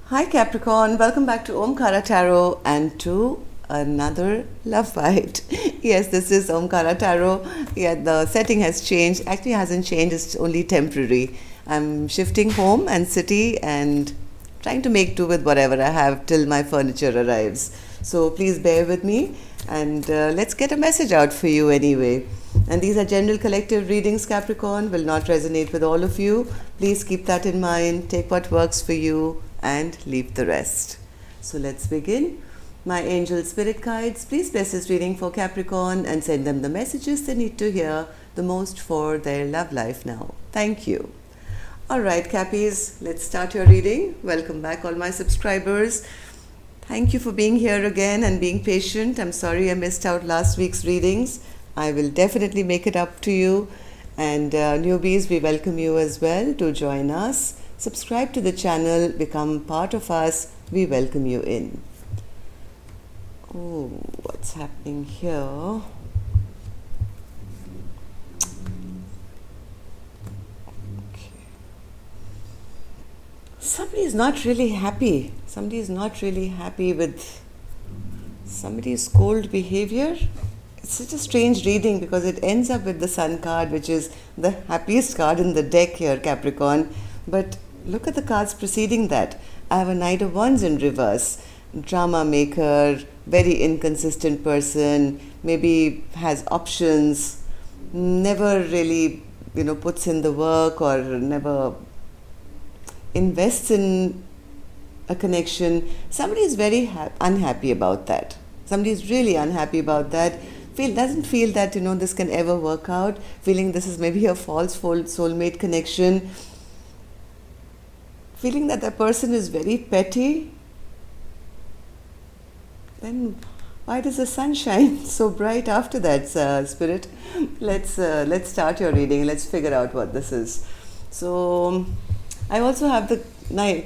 Hi Capricorn, welcome back to Omkara Tarot and to another love bite. Yes, this is Omkara Tarot. Yeah, the setting has changed. Actually, it hasn't changed, it's only temporary. I'm shifting home and city and trying to make do with whatever I have till my furniture arrives. So please bear with me and let's get a message out for you anyway. And these are general collective readings, Capricorn, will not resonate with all of you. Please keep that in mind. Take what works for you and leave the rest. So let's begin. My angel spirit guides, please bless this reading for Capricorn and send them the messages they need to hear the most for their love life now. Thank you. Alright, Cappies, let's start your reading. Welcome back, all my subscribers. Thank you for being here again and being patient. I'm sorry I missed out last week's readings. I will definitely make it up to you. And newbies, we welcome you as well to join us. Subscribe to the channel, become part of us. We welcome you in. Oh, what's happening here? Somebody is not really happy. Somebody is not really happy with somebody's cold behavior. It's such a strange reading because it ends up with the Sun card, which is the happiest card in the deck here, Capricorn. But look at the cards preceding that. I have a Knight of Wands in reverse. Drama maker, very inconsistent person, maybe has options, never really, puts in the work or never invests in a connection. Somebody is very unhappy about that. Somebody is really unhappy about that. Doesn't feel that this can ever work out. Feeling this is maybe a false soulmate connection. Feeling that the person is very petty. Then why does the sun shine so bright after that, Spirit? Let's start your reading. Let's figure out what this is. So I also have the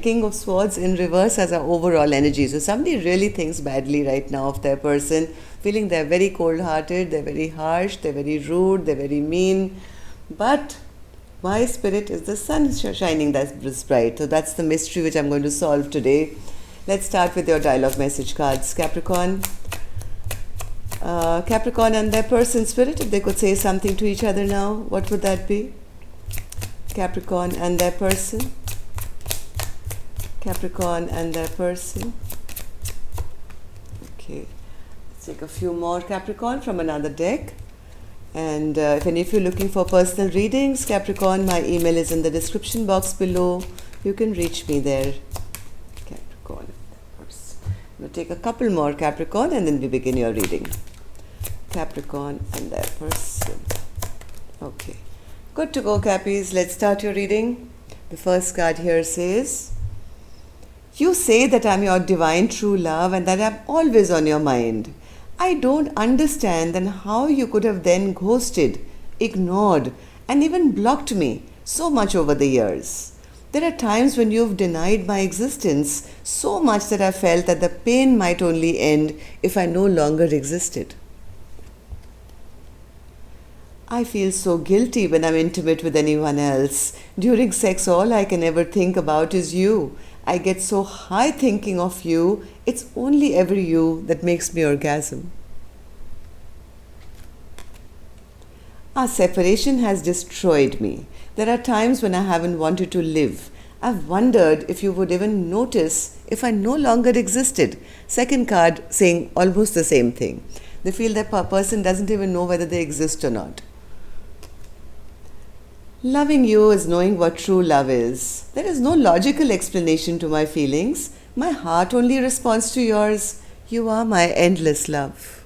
King of Swords in reverse as our overall energy. So somebody really thinks badly right now of their person, feeling they're very cold-hearted, they're very harsh, they're very rude, they're very mean. But why, Spirit, is the sun shining this bright? So that's the mystery which I'm going to solve today. Let's start with your dialogue message cards, Capricorn. Capricorn and their person, Spirit, if they could say something to each other now, what would that be? Capricorn and their person. Capricorn and their person. Okay, let's take a few more, Capricorn, from another deck. And if any of you are looking for personal readings, Capricorn, my email is in the description box below. You can reach me there. Capricorn and their person. I'm going to take a couple more, Capricorn, and then we begin your reading. Capricorn and their person. Okay. Good to go, Cappies. Let's start your reading. The first card here says, you say that I'm your divine true love and that I'm always on your mind. I don't understand then how you could have then ghosted, ignored, and even blocked me so much over the years. There are times when you've denied my existence so much that I felt that the pain might only end if I no longer existed. I feel so guilty when I'm intimate with anyone else. During sex, all I can ever think about is you. I get so high thinking of you, it's only ever you that makes me orgasm. Our separation has destroyed me. There are times when I haven't wanted to live. I've wondered if you would even notice if I no longer existed. Second card saying almost the same thing. They feel that person doesn't even know whether they exist or not. Loving you is knowing what true love is. There is no logical explanation to my feelings. My heart only responds to yours. You are my endless love.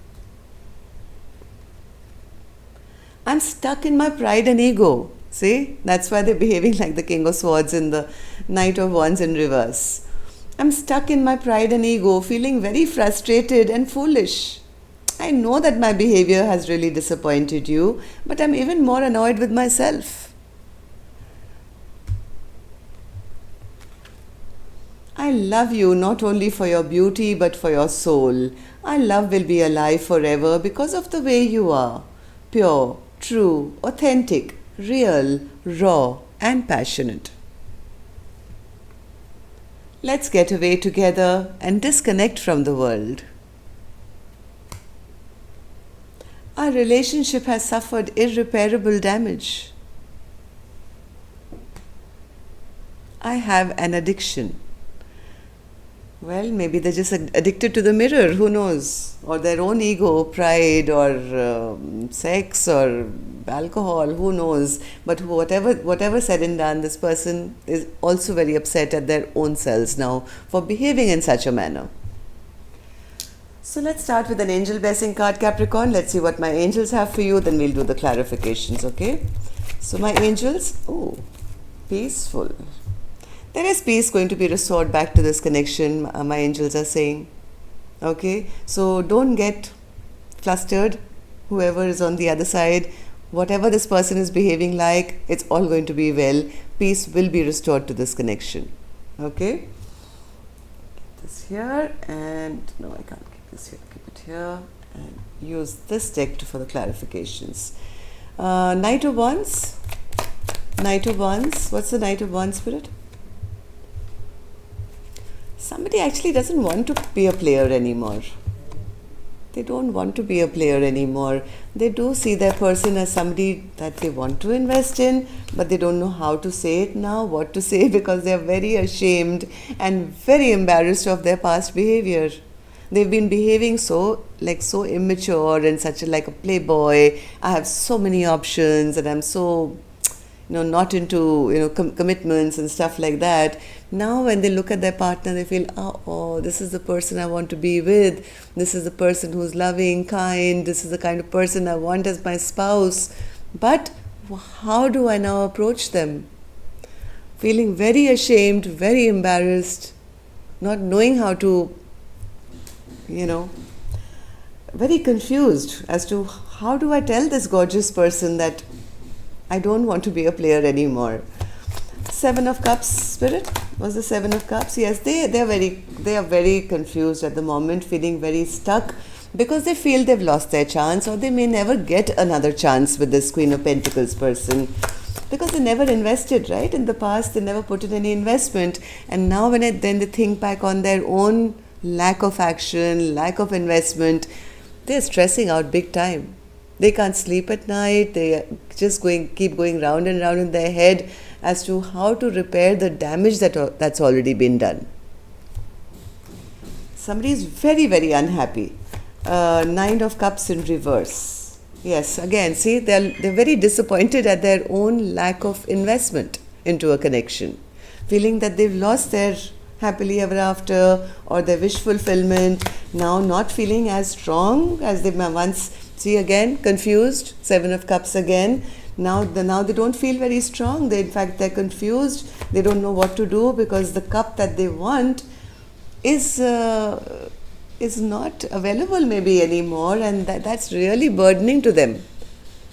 I'm stuck in my pride and ego. See, that's why they're behaving like the King of Swords and the Knight of Wands in reverse. I'm stuck in my pride and ego, feeling very frustrated and foolish. I know that my behavior has really disappointed you, but I'm even more annoyed with myself. I love you not only for your beauty but for your soul. Our love will be alive forever because of the way you are. Pure, true, authentic, real, raw, and passionate. Let's get away together and disconnect from the world. Our relationship has suffered irreparable damage. I have an addiction. Well, maybe they're just addicted to the mirror, who knows? Or their own ego, pride, or sex, or alcohol, who knows? But whatever said and done, this person is also very upset at their own selves now for behaving in such a manner. So let's start with an angel blessing card, Capricorn. Let's see what my angels have for you, then we'll do the clarifications, okay? So my angels, peaceful. There is peace going to be restored back to this connection, my angels are saying. Okay, so don't get flustered, whoever is on the other side. Whatever this person is behaving like, it's all going to be well. Peace will be restored to this connection. Okay? Get this here, and no, I can't keep this here. Keep it here, and use this deck for the clarifications. Knight of Wands. Knight of Wands. What's the Knight of Wands, Spirit? Somebody actually doesn't want to be a player anymore. They don't want to be a player anymore. They do see their person as somebody that they want to invest in, but they don't know how to say it now, what to say, because they are very ashamed and very embarrassed of their past behavior. They've been behaving so immature and such like a playboy. I have so many options and I'm so not into commitments and stuff like that. Now when they look at their partner, they feel, oh, this is the person I want to be with. This is the person who's loving, kind. This is the kind of person I want as my spouse. But how do I now approach them? Feeling very ashamed, very embarrassed, not knowing how to, very confused as to how do I tell this gorgeous person that I don't want to be a player anymore. Seven of Cups, Spirit, was the Seven of Cups. Yes, they are very confused at the moment, feeling very stuck because they feel they've lost their chance, or they may never get another chance with this Queen of Pentacles person, because they never invested, right? In the past, they never put in any investment, and now then they think back on their own lack of action, lack of investment, they're stressing out big time. They can't sleep at night. They just keep going round and round in their head as to how to repair the damage that's already been done. Somebody is very, very unhappy. Nine of Cups in reverse. Yes, again, see, they're very disappointed at their own lack of investment into a connection, feeling that they've lost their happily ever after or their wish fulfillment, now not feeling as strong as they once. See, again, confused, Seven of Cups again. Now they don't feel very strong. In fact, they're confused. They don't know what to do because the cup that they want is not available maybe anymore, and that's really burdening to them.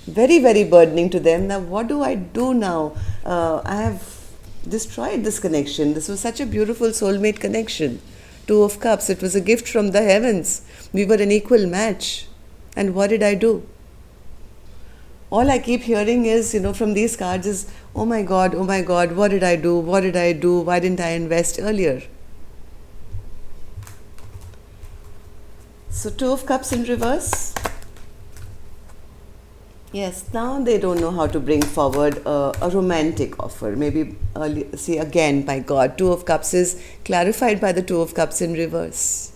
Very, very burdening to them. Now, what do I do now? I have destroyed this connection. This was such a beautiful soulmate connection. Two of Cups. It was a gift from the heavens. We were an equal match. And what did I do? All I keep hearing is, from these cards is, oh my God, what did I do? What did I do? Why didn't I invest earlier? So, Two of Cups in reverse. Yes, now they don't know how to bring forward a romantic offer. Maybe, see again, my God, Two of Cups is clarified by the Two of Cups in reverse.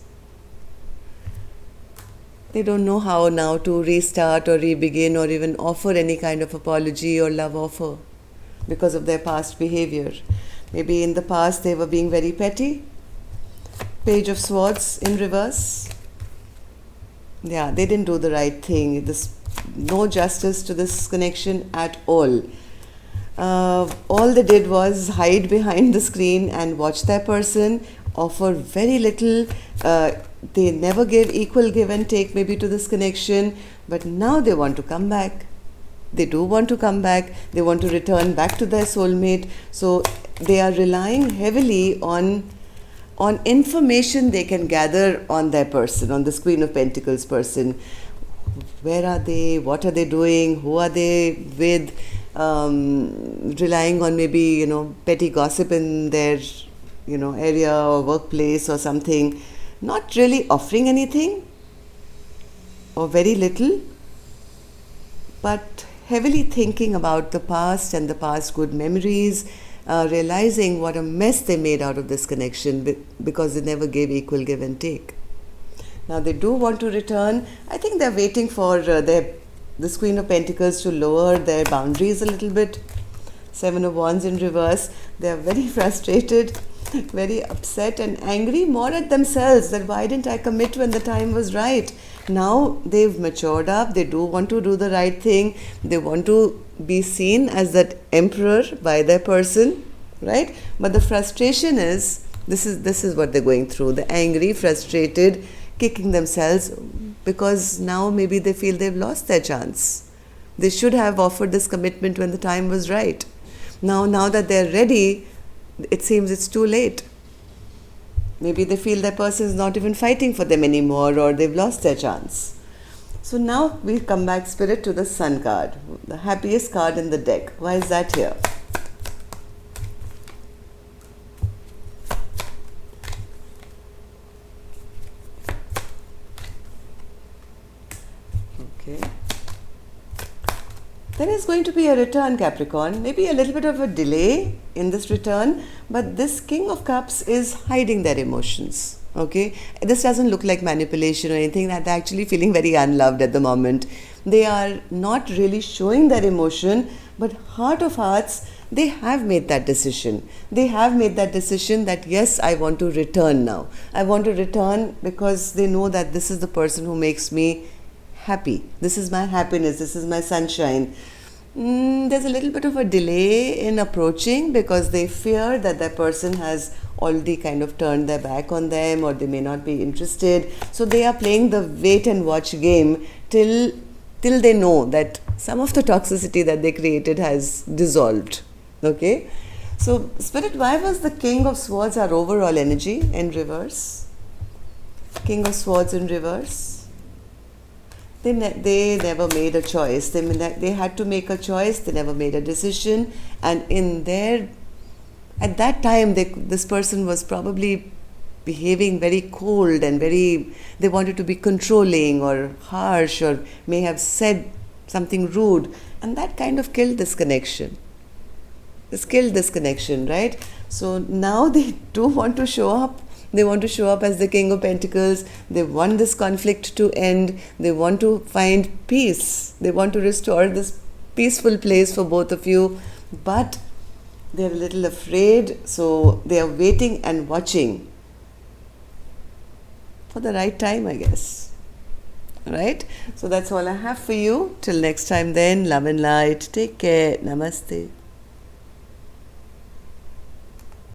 They don't know how now to restart or re-begin or even offer any kind of apology or love offer because of their past behavior. Maybe in the past they were being very petty. Page of Swords in reverse. Yeah, they didn't do the right thing. No justice to this connection at all. All they did was hide behind the screen and watch their person, offer very little. They never gave equal give and take maybe to this connection, but now they want to come back. They do want to come back. They want to return back to their soulmate. So they are relying heavily on information they can gather on their person, on this Queen of Pentacles person. Where are they? What are they doing? Who are they with? Relying on maybe, petty gossip in their area or workplace or something, not really offering anything or very little, but heavily thinking about the past and the past good memories, realizing what a mess they made out of this connection because they never gave equal give and take. Now they do want to return. I think they're waiting for this Queen of Pentacles to lower their boundaries a little bit. Seven of Wands in reverse. They are very frustrated, very upset and angry more at themselves that why didn't I commit when the time was right. Now they've matured up. They do want to do the right thing. They want to be seen as that emperor by their person, right? But the frustration is, this is what they're going through. The angry, frustrated, kicking themselves because now maybe they feel they've lost their chance. They should have offered this commitment when the time was right. Now that they're ready, it seems it's too late. Maybe they feel that person is not even fighting for them anymore, or they've lost their chance. So now we come back, Spirit, to the Sun card, the happiest card in the deck. Why is that here? Okay. There is going to be a return, Capricorn. Maybe a little bit of a delay in this return, but this King of Cups is hiding their emotions. Okay, this doesn't look like manipulation or anything. They're actually feeling very unloved at the moment. They are not really showing their emotion, but heart of hearts, they have made that decision. They have made that decision that yes, I want to return now. I want to return because they know that this is the person who makes me happy. This is my happiness. This is my sunshine. There's a little bit of a delay in approaching because they fear that that person has already kind of turned their back on them, or they may not be interested. So they are playing the wait and watch game till they know that some of the toxicity that they created has dissolved. Okay. So Spirit, why was the King of Swords our overall energy in reverse? King of Swords in reverse. They never made a choice. They had to make a choice. They never made a decision. And at that time, this person was probably behaving very cold and they wanted to be controlling or harsh, or may have said something rude. And that kind of killed this connection. This killed this connection, right? So now they do want to show up. They want to show up as the King of Pentacles. They want this conflict to end. They want to find peace. They want to restore this peaceful place for both of you. But they're a little afraid. So they are waiting and watching for the right time, I guess. Alright? So that's all I have for you. Till next time then, love and light. Take care. Namaste.